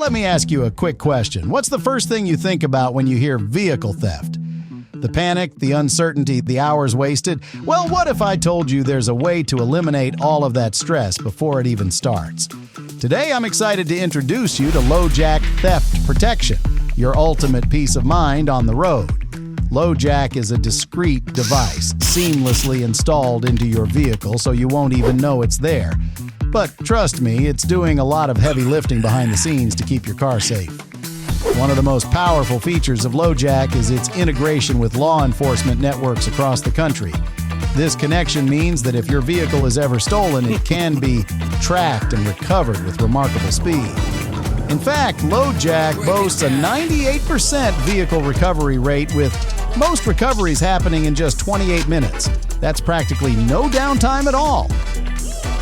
Let me ask you a quick question. What's the first thing you think about when you hear vehicle theft? The panic, the uncertainty, the hours wasted? Well, what if I told you there's a way to eliminate all of that stress before it even starts? Today, I'm excited to introduce you to Lojack Theft Protection, your ultimate peace of mind on the road. Lojack is a discreet device, seamlessly installed into your vehicle so you won't even know it's there. But trust me, it's doing a lot of heavy lifting behind the scenes to keep your car safe. One of the most powerful features of Lojack is its integration with law enforcement networks across the country. This connection means that if your vehicle is ever stolen, it can be tracked and recovered with remarkable speed. In fact, Lojack boasts a 98% vehicle recovery rate, with most recoveries happening in just 28 minutes. That's practically no downtime at all.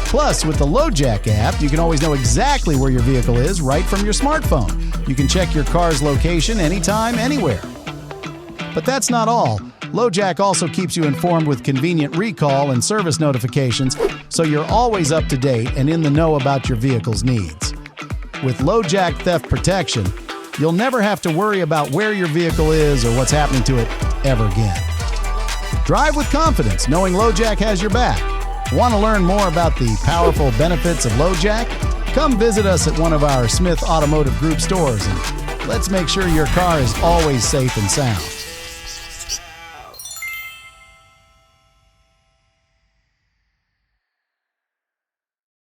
Plus, with the Lojack app, you can always know exactly where your vehicle is right from your smartphone. You can check your car's location anytime, anywhere. But that's not all. Lojack also keeps you informed with convenient recall and service notifications, so you're always up to date and in the know about your vehicle's needs. With Lojack Theft Protection, you'll never have to worry about where your vehicle is or what's happening to it ever again. Drive with confidence, knowing Lojack has your back. Want to learn more about the powerful benefits of Lojack? Come visit us at one of our Smith Automotive Group stores and let's make sure your car is always safe and sound.